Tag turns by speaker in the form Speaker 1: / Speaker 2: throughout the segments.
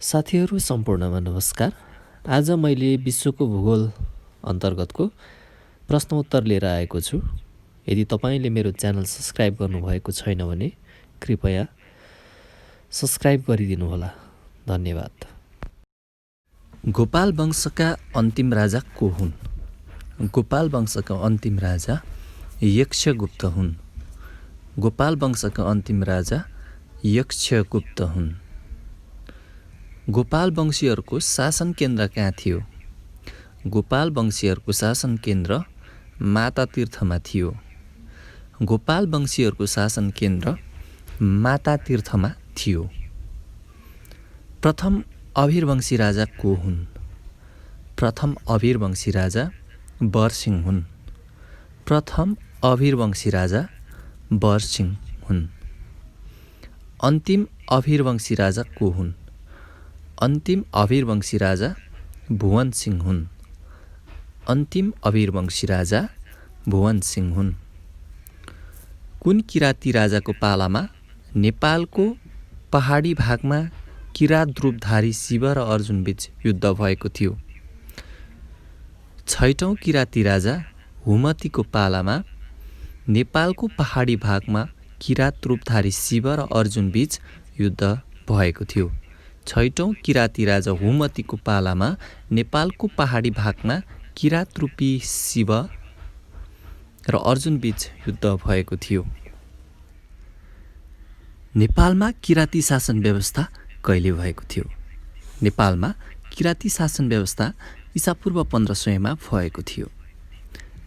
Speaker 1: साथीहरू सम्पूर्णमा नमस्कार। आज मैले विश्वको भूगोल अन्तर्गतको प्रश्नोत्तर लिएर आएको छु। यदि तपाईँले मेरो च्यानल सब्स्क्राइब गर्नुभएको छैन भने कृपया सब्स्क्राइब गरिदिनुहोला। धन्यवाद। गोपाल वंशका अन्तिम राजा को हुन्? गोपाल वंशका अन्तिम राजा यक्षगुप्त हुन्। गोपाल वंशका अन्तिम राजा यक्षगुप्त हुन्। गोपाल वंशीहरूको शासन केन्द्र कहाँ थियो? गोपाल वंशीहरूको शासन केन्द्र माता तीर्थमा थियो। गोपाल वंशीहरूको शासन केन्द्र माता तीर्थमा थियो। प्रथम अभिरवंशी राजा को हुन्? प्रथम अभिरवंशी राजा बरसिंह हुन्। प्रथम अभिरवंशी राजा बरसिंह हुन्। अन्तिम अभिरवंशी राजा को हुन्? अन्तिम अभिरवंशी राजा भुवन सिंह हुन्। अन्तिम अभिरवंशी राजा भुवन सिंह हुन्। कुन किराती राजाको पालामा नेपालको पहाडी भागमा किरात रूपधारी शिव र अर्जुन बीच युद्ध भएको थियो? छैटौं किराती राजा हुमतीको पालामा नेपालको पहाडी भागमा किरात रूपधारी शिव र अर्जुन बीच युद्ध भएको थियो। छैटौं किराती राजा हुमतीको पालामा नेपालको पहाडी भागमा किरात रूपी शिव र अर्जुन बीच युद्ध भएको थियो। नेपालमा किराती शासन व्यवस्था कहिले भएको थियो? नेपालमा किराती शासन व्यवस्था ईसापूर्व 1500 भएको थियो।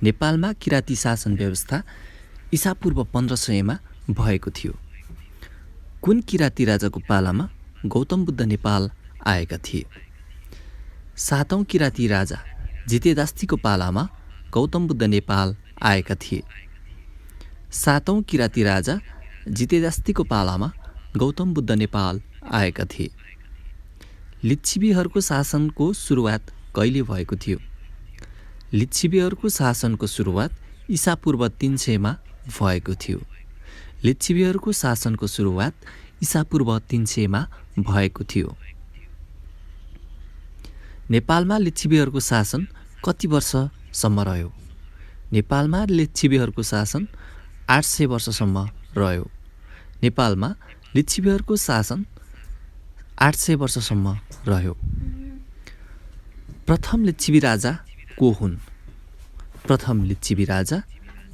Speaker 1: नेपालमा किराती शासन व्यवस्था ईसापूर्व 1500 भएको थियो। कुन किराती राजाको पालामा गौतम बुद्ध नेपाल आएका थिए? सातौं किराती राजा जितेदास्तीको पालामा गौतम बुद्ध नेपाल आएका थिए। सातौं किराती राजा जितेदास्तीको पालामा गौतम बुद्ध नेपाल आएका थिए। लिच्छवीहरूको शासनको सुरुवात कहिले भएको थियो? लिच्छवीहरूको शासनको सुरुवात ईसापूर्व 300 भएको थियो। लिच्छवीहरूको शासनको सुरुवात ईसापूर्व 300 भएको थियो। नेपालमा लिच्छवीहरूको शासन कति वर्षसम्म रह्यो? नेपालमा लिच्छवीहरूको शासन 800 वर्षसम्म रह्यो। नेपालमा लिच्छवीहरूको शासन 800 वर्षसम्म रह्यो। प्रथम लिच्छवी राजा को हुन्? प्रथम लिच्छवी राजा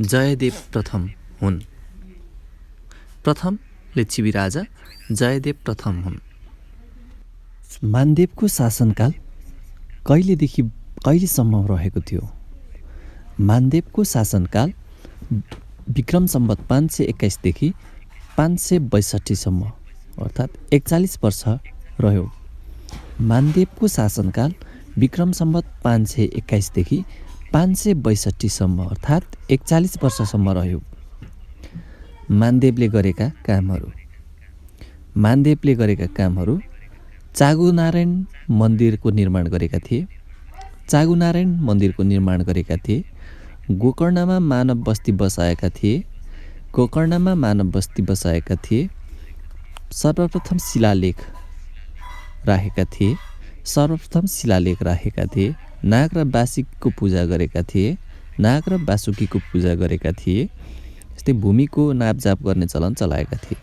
Speaker 1: जयदेव प्रथम हुन्। प्रथम लिच्छवी राजा जयदेव प्रथम हुन्। मानदेवको शासनकाल कहिलेदेखि कहिलेसम्म रहेको थियो? मानदेवको शासनकाल विक्रम सम्वत 521 देखि 562 सम्म अर्थात् 41 वर्ष रह्यो। मानदेवको शासनकाल विक्रम सम्वत 521 देखि 562 सम्म अर्थात् 41 वर्षसम्म रह्यो। मानदेवले गरेका कामहरू। मानदेवले गरेका कामहरू चागुनारायण मन्दिरको निर्माण गरेका थिए। चागुनारायण मन्दिरको निर्माण गरेका थिए। गोकर्णमा मानव बस्ती बसाएका थिए। गोकर्णमा मानव बस्ती बसाएका थिए। सर्वप्रथम शिलालेख राखेका थिए। सर्वप्रथम शिलालेख राखेका थिए। नाग र बासुकीको पूजा गरेका थिए। नाग र बासुकीको पूजा गरेका थिए। यस्तै भूमिको नापजाप गर्ने चलन चलाएका थिए।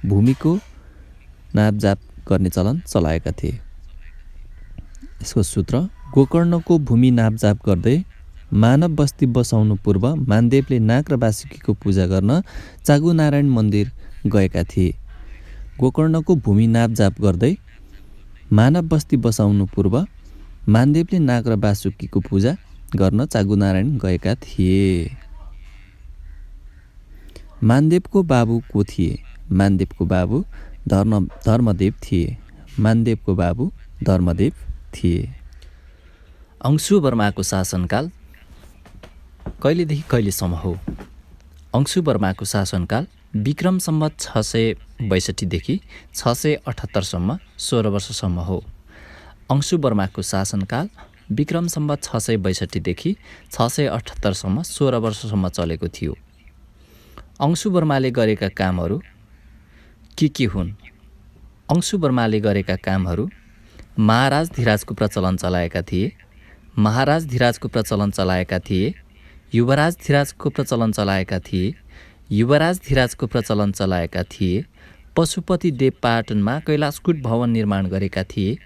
Speaker 1: भूमिको नापजाप गर्ने चलन चलाएका थिए। यसको सूत्र गोकर्णको भूमि नापजाप गर्दै मानव बस्ती बसाउनु पूर्व मानदेवले नाग र बासुकीको पूजा गर्न चागुनारायण मन्दिर गएका थिए। गोकर्णको भूमि नापजाप गर्दै मानव बस्ती बसाउनु पूर्व मानदेवले नाग र बासुकीको पूजा गर्न चागुनारायण गएका थिए। मानदेवको बाबु को थिए? मानदेवको बाबु धर्मदेव थिए। मानदेवको बाबु धर्मदेव थिए। अंशुवर्माको शासनकाल कहिलेदेखि कहिलेसम्म हो? अंशुवर्माको शासनकाल विक्रम सम्वत 662 देखि 678 सम्म 16 वर्षसम्म हो। अंशुवर्माको शासनकाल विक्रम सम्वत 662 देखि 678 सम्म 16 वर्षसम्म चलेको थियो। अंशुवर्माले गरेका कामहरू के हुन्? अंशुवर्माले गरेका कामहरू महाराज धिराजको प्रचलन चलाएका थिए। महाराज धिराजको प्रचलन चलाएका थिए। युवराज धिराजको प्रचलन चलाएका थिए। युवराज धिराजको प्रचलन चलाएका थिए। पशुपति देवपाटनमा कैलाशकूट भवन निर्माण गरेका थिए।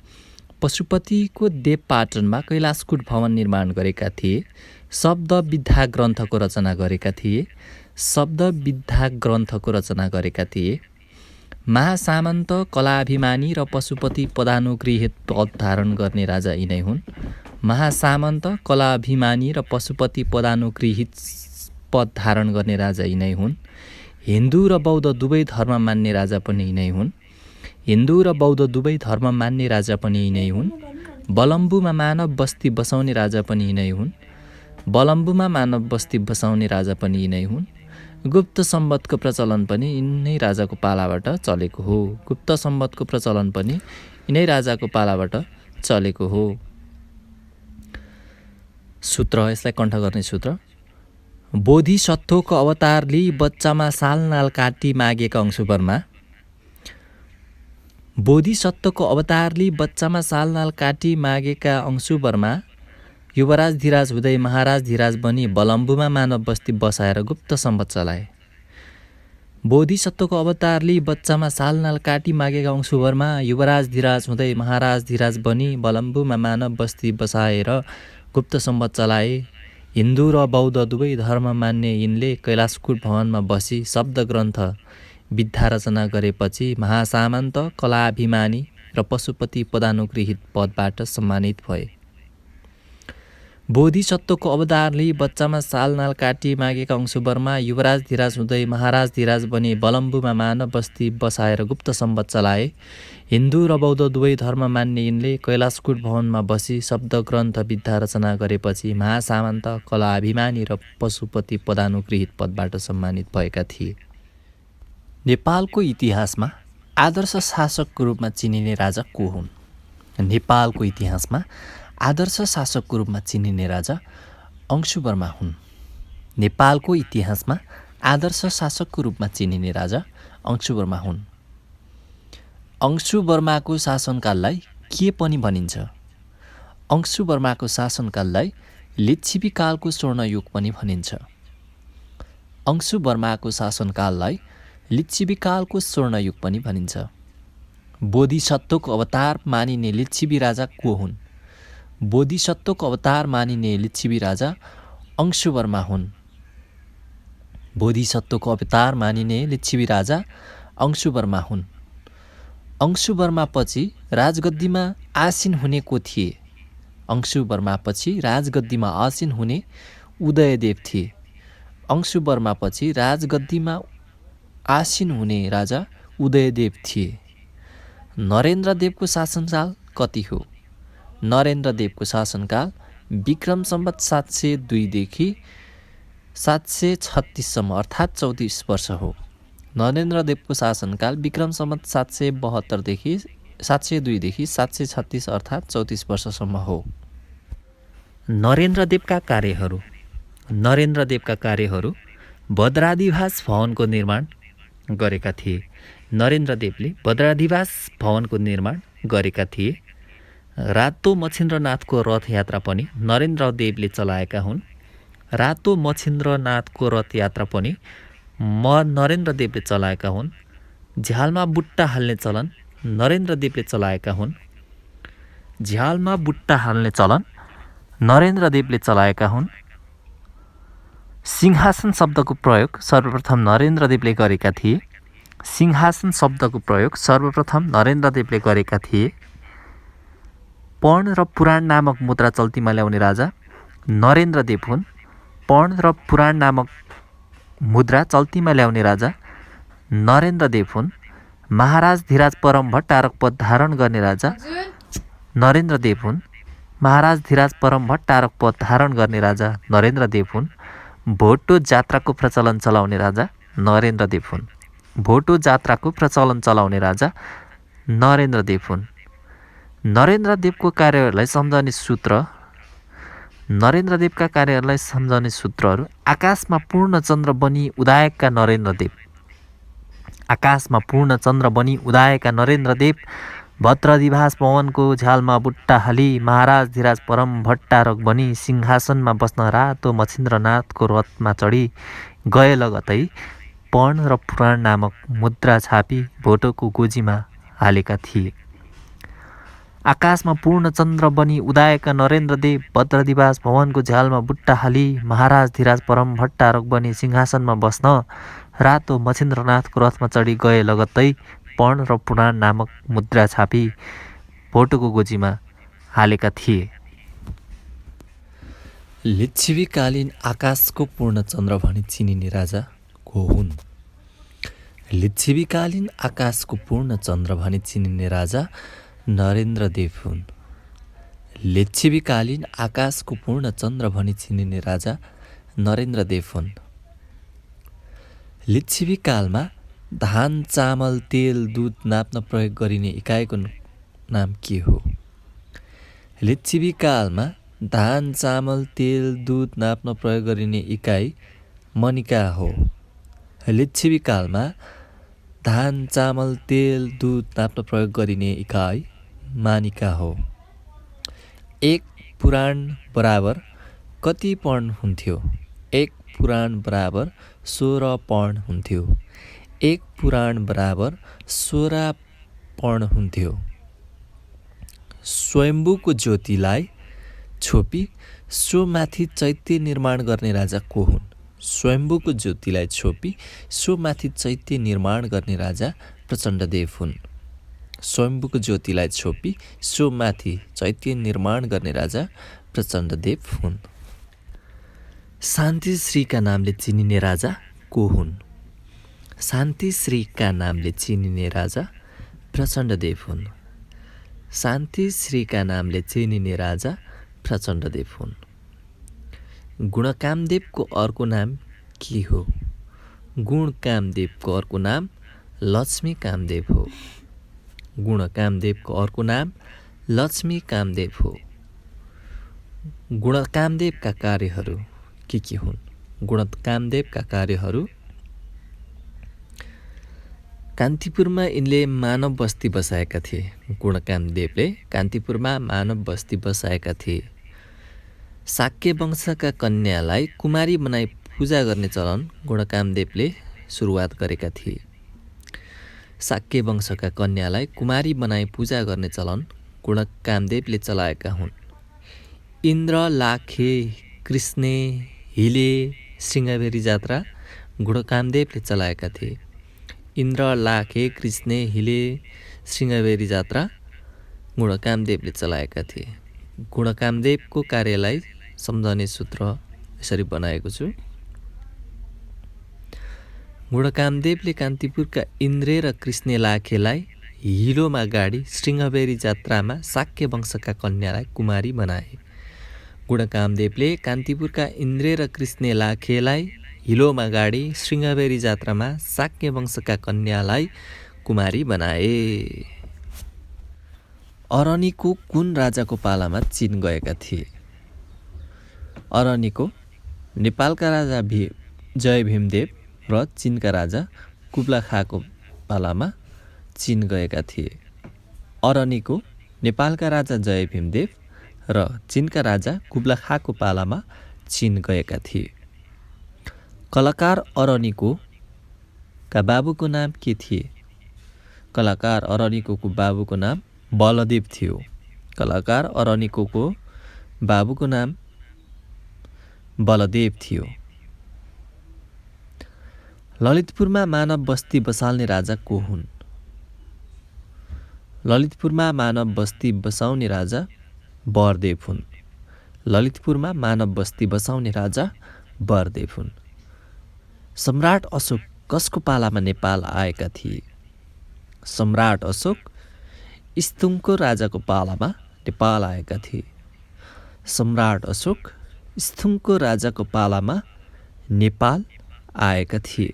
Speaker 1: पशुपतिको देवपाटनमा कैलाशकूट भवन निर्माण गरेका थिए। शब्द विद्या ग्रन्थको रचना गरेका थिए। शब्द विद्या ग्रन्थको रचना गरेका थिए। महासामन्त कलाभिमानी र पशुपति पदानुगृहित पद धारण गर्ने राजा यिनै हुन्। महासामन्त कलाभिमानी र पशुपति पदानुगृहित पद धारण गर्ने राजा यिनै हुन्। हिन्दू र बौद्ध दुवै धर्म मान्ने राजा पनि यिनै हुन्। हिन्दू र बौद्ध दुवै धर्म मान्ने राजा पनि यिनै हुन्। बलम्बुमा मानव बस्ती बसाउने राजा पनि यिनै हुन्। बलम्बुमा मानव बस्ती बसाउने राजा पनि यिनै हुन्। गुप्त सम्वतको प्रचलन पनि यिनै राजाको पालाबाट चलेको हो। गुप्त सम्वतको प्रचलन पनि यिनै राजाको पालाबाट चलेको हो। सूत्र, यसलाई कण्ठ गर्ने सूत्र। बोधिसत्वको अवतार लिई बच्चामा सालनाल काटी मागेका अंशुवर्मा। बोधिसत्वको अवतार लिई बच्चामा सालनाल काटी मागेका अंशुवर्मा युवराज धिराज हुँदै महाराज धिराज बनी बलम्बुमा मानव बस्ती बसाएर गुप्त सम्वत चलाए। बोधिसत्वको अवतार लिई बच्चामा सालनाल काटी मागेका अंशुवर्मा युवराज धिराज हुँदै महाराज धिराज बनी बलम्बुमा मानव बस्ती बसाएर गुप्त सम्वत चलाए। हिन्दू र बौद्ध दुवै धर्म मान्ने यिनले कैलाशकूट भवनमा बसी शब्द ग्रन्थ विद्या रचना गरेपछि महासामन्त कलाभिमानी र पशुपति पदानुगृहित पदबाट सम्मानित भए। बोधिसत्वको अवतार लिई बच्चामा सालनाल काटी मागेका अंशुवर्मा युवराज धिराज हुँदै महाराज धिराज बनी बलम्बुमा मानव बस्ती बसाएर गुप्त सम्वत चलाए। हिन्दू र बौद्ध दुवै धर्म मान्ने यिनले कैलाशकूट भवनमा बसी शब्द ग्रन्थ विद्या रचना गरेपछि महासामन्त कलाभिमानी र पशुपति पदानुगृहित पदबाट सम्मानित भएका थिए। नेपालको इतिहासमा आदर्श शासकको रूपमा चिनिने राजा को हुन्? नेपालको इतिहासमा आदर्श शासकको रूपमा चिनिने राजा अंशुवर्मा हुन्। नेपालको इतिहासमा आदर्श शासकको रूपमा चिनिने राजा अंशुवर्मा हुन्। अंशुवर्माको शासनकाललाई के पनि भनिन्छ? अंशुवर्माको शासनकाललाई लिच्छिवीकालको स्वर्णयुग पनि भनिन्छ। अंशुवर्माको शासनकाललाई लिच्छिवीकालको स्वर्णयुग पनि भनिन्छ। बोधिसत्वको अवतार मानिने लिच्छिवी राजा को हुन्? बोधिसत्वको अवतार मानिने लिच्छिवी राजा अंशुवर्मा हुन्। बोधिसत्वको अवतार मानिने लिच्छिवी राजा अंशुवर्मा हुन्। अंशुवर्मा पछि राजगद्दीमा आसीन हुने को थिए? अंशुवर्मा पछि राजगद्दीमा आसीन हुने उदयदेव थिए। अंशुवर्मा पछि राजगद्दीमा आसीन हुने राजा उदयदेव थिए। नरेन्द्रदेवको शासनकाल कति हो? नरेन्द्रदेवको शासनकाल विक्रम सम्वत 702 देखि 736 सम्म अर्थात् 34 वर्ष हो। नरेन्द्रदेवको शासनकाल विक्रम सम्वत 772 देखि 702 देखि 736 अर्थात् 34 वर्षसम्म हो। नरेन्द्रदेवका कार्यहरू। नरेन्द्रदेवका कार्यहरू भद्राधिवास भवनको निर्माण गरेका थिए। नरेन्द्रदेवले भद्राधिवास भवनको निर्माण गरेका थिए। रातो मच्छिन्द्रनाथको रथयात्रा पनि नरेन्द्रदेवले चलाएका हुन्। रातो मच्छिन्द्रनाथको रथयात्रा पनि नरेन्द्रदेवले चलाएका हुन्। झ्यालमा बुट्टा हाल्ने चलन नरेन्द्रदेवले चलाएका हुन्। झ्यालमा बुट्टा हाल्ने चलन नरेन्द्रदेवले चलाएका हुन्। सिंहासन शब्दको प्रयोग सर्वप्रथम नरेन्द्रदेवले गरेका थिए। सिंहासन शब्दको प्रयोग सर्वप्रथम नरेन्द्रदेवले गरेका थिए। पर्ण र पुराण नामक मुद्रा चल्तीमा ल्याउने राजा नरेन्द्रदेव हुन्। पर्ण र पुराण नामक मुद्रा चल्तीमा ल्याउने राजा नरेन्द्रदेव हुन्। महाराज धिराज परम भट्टारक पद धारण गर्ने राजा नरेन्द्रदेव हुन्। महाराज धिराज परम भट्टारक पद धारण गर्ने राजा नरेन्द्रदेव हुन्। भोटो जात्राको प्रचलन चलाउने राजा नरेन्द्रदेव हुन्। भोटो जात्राको प्रचलन चलाउने राजा नरेन्द्रदेव हुन्। नरेन्द्रदेवको कार्यहरूलाई सम्झने सूत्र। नरेन्द्रदेवका कार्यहरूलाई सम्झने सूत्रहरू। आकाशमा पूर्ण चन्द्र बनी उदाएका नरेन्द्रदेव। आकाशमा पूर्ण चन्द्र बनी उदाएका नरेन्द्रदेव भद्रदिभास पवनको झ्यालमा बुट्टा हाली महाराज धिराज परम भट्टा रग बनी सिंहासनमा बस्न रातो मच्छिन्द्रनाथको रथमा चढी गए लगतै पर्ण र पुराण नामक मुद्रा छापी भोटोको गोजीमा हालेका थिए। आकाशमा पूर्ण चन्द्र बनी उदाएका नरेन्द्रदेव भद्रदिवास भवनको झ्यालमा बुट्टा हाली महाराज धिराज परम भट्टा रग बनी सिंहासनमा बस्न रातो मच्छिन्द्रनाथको रथमा चढी गए लगत्तै पर्ण र पुराण नामक मुद्रा छापी भोटोको गोजीमा हालेका थिए। लिच्छवीकालीन आकाशको पूर्ण चन्द्र भनी चिनिने राजा को हुन्? लिच्छवीकालीन आकाशको पूर्ण चन्द्र भनी चिनिने राजा नरेन्द्रदेव हुन्। लिच्छवीकालीन आकाशको पूर्ण चन्द्र भनी चिनिने राजा नरेन्द्रदेव हुन्। लिच्छवी कालमा धान चामल तेल दुध नाप्न प्रयोग गरिने इकाइको नाम के हो? लिच्छवी कालमा धान चामल तेल दुध नाप्न प्रयोग गरिने इकाइ मनिका हो। लिच्छवी कालमा धान चामल तेल दुध नाप्न प्रयोग गरिने इकाइ मानिका हो। एक पुराण बराबर कति पर्ण हुन्थ्यो? एक पुराण बराबर 16 पर्ण हुन्थ्यो। एक पुराण बराबर 16 पर्ण हुन्थ्यो। स्वयम्भूको ज्योतिलाई छोपी सोमाथि चैत्य निर्माण गर्ने राजा को हुन्? स्वयम्भूको ज्योतिलाई छोपी सोमाथि चैत्य निर्माण गर्ने राजा प्रचण्डदेव हुन्। स्वयम्भूको ज्योतिलाई छोपी सोमाथि चैत्य निर्माण गर्ने राजा प्रचण्डदेव हुन्। शान्तिश्रीका नामले चिनिने राजा को हुन्? शान्तिश्रीका नामले चिनिने राजा प्रचण्डदेव हुन्। शान्तिश्रीका नामले चिनिने राजा प्रचण्डदेव हुन्। गुणकामदेवको अर्को नाम के हो? गुणकामदेवको अर्को नाम लक्ष्मी कामदेव हो। गुणकामदेवको अर्को नाम लक्ष्मी कामदेव हो। गुणकामदेवका कार्यहरू के हुन्? गुणकामदेवका कार्यहरू कान्तिपुरमा यिनले मानव बस्ती बसाएका थिए। गुणकामदेवले कान्तिपुरमा मानव बस्ती बसाएका थिए। शाक्य वंशका कन्यालाई कुमारी बनाई पूजा गर्ने चलन गुणकामदेवले सुरुवात गरेका थिए। शाक्य वंशका कन्यालाई कुमारी बनाई पूजा गर्ने चलन गुणकामदेवले चलाएका हुन्। इन्द्र, लाखे, कृष्णे, हिले, सिंहबेरी जात्रा गुणकामदेवले चलाएका थिए। इन्द्र, लाखे, कृष्णे, हिले, सिंहबेरी जात्रा गुणकामदेवले चलाएका थिए। गुणकामदेवको कार्यलाई सम्झने सूत्र यसरी बनाएको छु। गुणकामदेवले कान्तिपुरका इन्द्रे र कृष्णे लाखेलाई हिलोमा गाडी सिंहबेरी जात्रामा शाक्य वंशका कन्यालाई कुमारी बनाए। गुणकामदेवले कान्तिपुरका इन्द्रे र कृष्णे लाखेलाई हिलोमा गाडी सिंहबेरी जात्रामा शाक्य वंशका कन्यालाई कुमारी बनाए। अरनिको कुन राजाको पालामा चीन गएका थिए? अरनिको नेपालका राजा जय भीमदेव र चीनका राजा कुब्ला खाँको पालामा चीन गएका थिए। अरनिको नेपालका राजा जय भीमदेव र चीनका राजा कुब्ला खाँको पालामा चीन गएका थिए। कलाकार अरनिको का बाबुको नाम के थिए? कलाकार अरनिकोको बाबुको नाम बलदेव थियो। कलाकार अरनिकोको बाबुको नाम बलदेव थियो। ललितपुरमा मानव बस्ती बसाल्ने राजा को हुन्? ललितपुरमा मानव बस्ती बसाउने राजा बरदेव हुन्। ललितपुरमा मानव बस्ती बसाउने राजा बरदेव हुन्। सम्राट अशोक कसको पालामा नेपाल आएका थिए? सम्राट अशोक स्थुङको राजाको पालामा नेपाल आएका थिए। सम्राट अशोक स्थुङको राजाको पालामा नेपाल आएका थिए।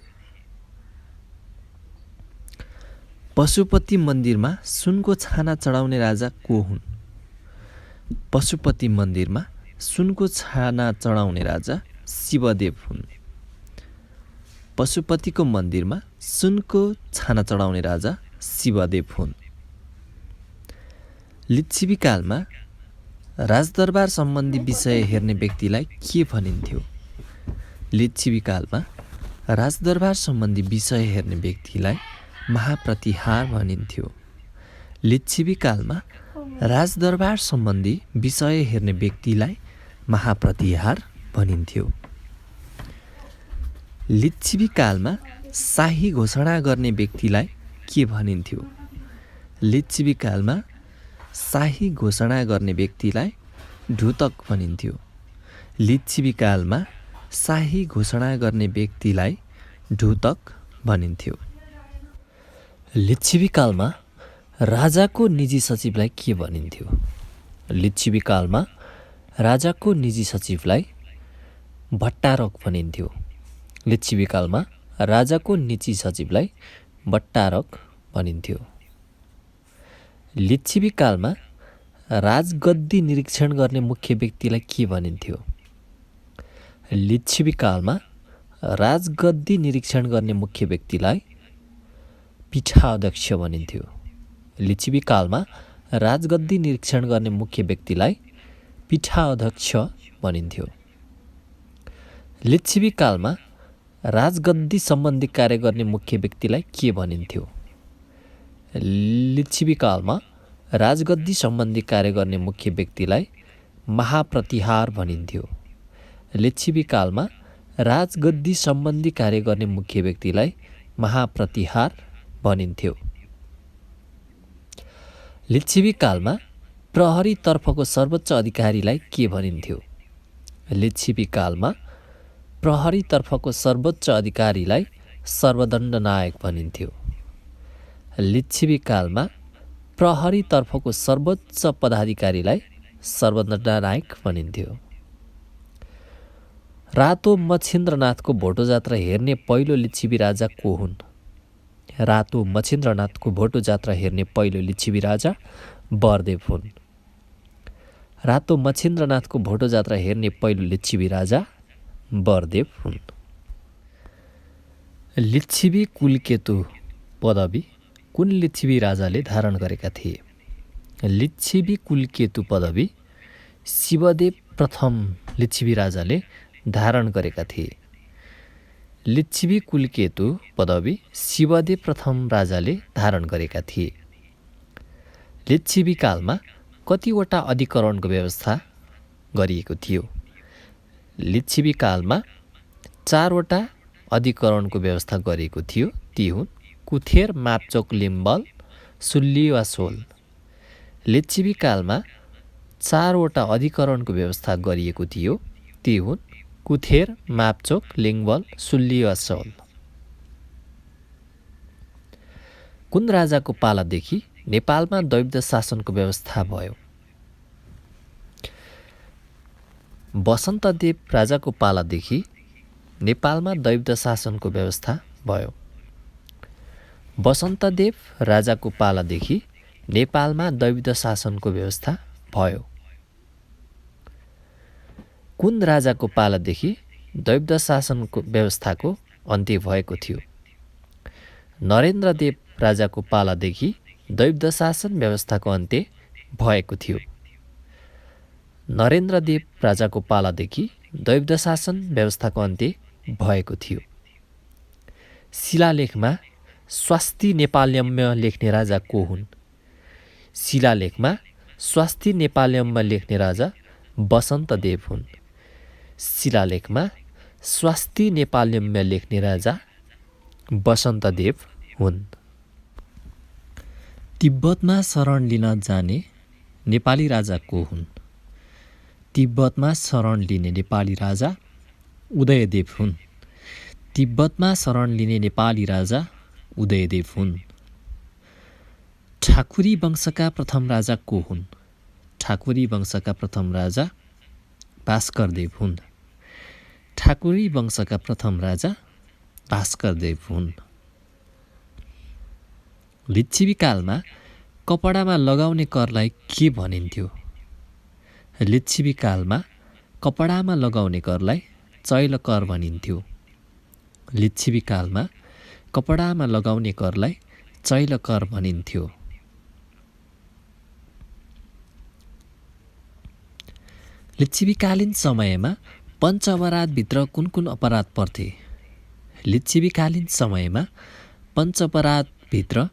Speaker 1: पशुपति मन्दिरमा सुनको छाना चढाउने राजा को हुन्? पशुपति मन्दिरमा सुनको छाना चढाउने राजा शिवदेव हुन्। पशुपतिको मन्दिरमा सुनको छाना चढाउने राजा शिवदेव हुन्। लिच्छवी कालमा राजदरबार सम्बन्धी विषय हेर्ने व्यक्तिलाई के भनिन्थ्यो? लिच्छवी कालमा राजदरबार सम्बन्धी विषय हेर्ने व्यक्तिलाई महाप्रतिहार भनिन्थ्यो। लिच्छवी कालमा राजदरबार सम्बन्धी विषय हेर्ने व्यक्तिलाई महाप्रतिहार भनिन्थ्यो। लिच्छवी कालमा शाही घोषणा गर्ने व्यक्तिलाई के भनिन्थ्यो? लिच्छवी कालमा शाही घोषणा गर्ने व्यक्तिलाई ढुतक भनिन्थ्यो। लिच्छवी कालमा शाही घोषणा गर्ने व्यक्तिलाई ढुतक भनिन्थ्यो। लिच्छवी कालमा राजाको निजी सचिवलाई के भनिन्थ्यो? लिच्छवी कालमा राजाको निजी सचिवलाई भट्टारक भनिन्थ्यो। लिच्छवी कालमा राजाको निजी सचिवलाई भट्टारक भनिन्थ्यो। लिच्छवी कालमा राजगद्दी निरीक्षण गर्ने मुख्य व्यक्तिलाई के भनिन्थ्यो? लिच्छवी कालमा राजगद्दी निरीक्षण गर्ने मुख्य व्यक्तिलाई पीठाध्यक्ष भनिन्थ्यो। लिच्छवी कालमा राजगद्दी निरीक्षण गर्ने मुख्य व्यक्तिलाई पीठाध्यक्ष भनिन्थ्यो। लिच्छवी कालमा राजगद्दी सम्बन्धी कार्य गर्ने मुख्य व्यक्तिलाई के भनिन्थ्यो? लिच्छवी कालमा राजगद्दी सम्बन्धी कार्य गर्ने मुख्य व्यक्तिलाई महाप्रतिहार भनिन्थ्यो। लिच्छवी कालमा राजगद्दी सम्बन्धी कार्य गर्ने मुख्य व्यक्तिलाई महाप्रतिहार भनिन्थ्यो। लिच्छवी कालमा प्रहरीतर्फको सर्वोच्च अधिकारीलाई के भनिन्थ्यो? लिच्छवी कालमा प्रहरीतर्फको सर्वोच्च अधिकारीलाई सर्वदण्ड नायक भनिन्थ्यो। लिच्छवी कालमा प्रहरीतर्फको सर्वोच्च पदाधिकारीलाई सर्वदण्ड नायक भनिन्थ्यो। रातो मच्छिन्द्रनाथको भोटो जात्रा हेर्ने पहिलो लिच्छवी राजा को हुन्? रातो मच्छिन्द्रनाथको भोटो जात्रा हेर्ने पहिलो लिच्छवी राजा बरदेव हुन्। रातो मच्छिन्द्रनाथको भोटो जात्रा हेर्ने पहिलो लिच्छवी राजा बरदेव हुन्। लिच्छवी कुलकेतु पदवी कुन लिच्छवी राजाले धारण गरेका थिए? लिच्छवी कुलकेतु पदवी शिवदेव प्रथम लिच्छवी राजाले धारण गरेका थिए। लिच्छवी कुलकेतु पदवी शिवदेव प्रथम राजाले धारण गरेका थिए। लिच्छवी कालमा कतिवटा अधिकरणको व्यवस्था गरिएको थियो? लिच्छवी कालमा 4वटा अधिकरणको व्यवस्था गरिएको थियो। ती हुन् कुथेर, मापचोक, लिम्बल, सुल्ली वा सोल। लिच्छवी कालमा 4वटा अधिकरणको व्यवस्था गरिएको थियो। ती हुन् कुथेर, मापचोक, लिङ्बल, सुल्ली वा सोल। कुन राजाको पालादेखि नेपालमा दैवत शासनको व्यवस्था भयो? वसन्तदेव राजाको पालादेखि नेपालमा दैवत शासनको व्यवस्था भयो। वसन्तदेव राजाको पालादेखि नेपालमा दैवत शासनको व्यवस्था भयो। कुन राजाको पालादेखि दैवत शासनको व्यवस्थाको अन्त्य भएको थियो? नरेन्द्रदेव राजाको पालादेखि दैवत शासन व्यवस्थाको अन्त्य भएको थियो। नरेन्द्रदेव राजाको पालादेखि दैवत शासन व्यवस्थाको अन्त्य भएको थियो। शिलालेखमा स्वास्ति नेपाल्यम्य लेख्ने राजा को हुन्? शिलालेखमा स्वास्ति नेपाल्यम्य लेख्ने राजा वसन्तदेव हुन्। शिलालेखमा स्वास्ति नेपाल्यम्य लेख्ने राजा वसन्तदेव हुन्। तिब्बतमा शरण लिन जाने नेपाली राजा को हुन्? तिब्बतमा शरण लिने नेपाली राजा उदयदेव हुन्। तिब्बतमा शरण लिने नेपाली राजा उदयदेव हुन्। ठाकुरी वंशका प्रथम राजा को हुन्? ठाकुरी वंशका प्रथम राजा भास्करदेव हुन्। ठाकुरी वंशका प्रथम राजा भास्करदेव हुन्। लिच्छवी कालमा कपडामा लगाउने करलाई के भनिन्थ्यो? लिच्छवी कालमा कपडामा लगाउने करलाई चैल कर भनिन्थ्यो। लिच्छवी कालमा कपडामा लगाउने करलाई चैल कर भनिन्थ्यो। लिच्छविकालीन समयमा पञ्च अपराधभित्र कुन कुन अपराध पर्थे? लिच्छविकालीन समयमा पञ्च अपराधभित्र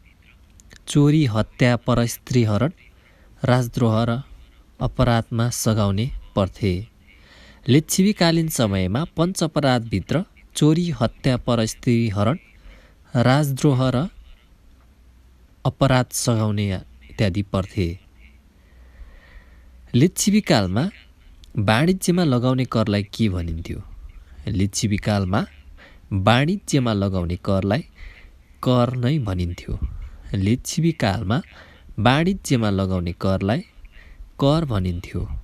Speaker 1: चोरी, हत्या, परस्त्रीहरण, राजद्रोह र अपराधमा सघाउने पर्थे। लिच्छविकालीन समयमा पञ्च अपराधभित्र चोरी, हत्या, परस्त्रीहरण, राजद्रोह र अपराध सघाउने इत्यादि पर्थे। लिच्छविकालमा वाणिज्यमा लगाउने करलाई के भनिन्थ्यो? लिच्छविकालमा वाणिज्यमा लगाउने करलाई कर नै भनिन्थ्यो। लिच्छविकालमा वाणिज्यमा लगाउने करलाई कर भनिन्थ्यो।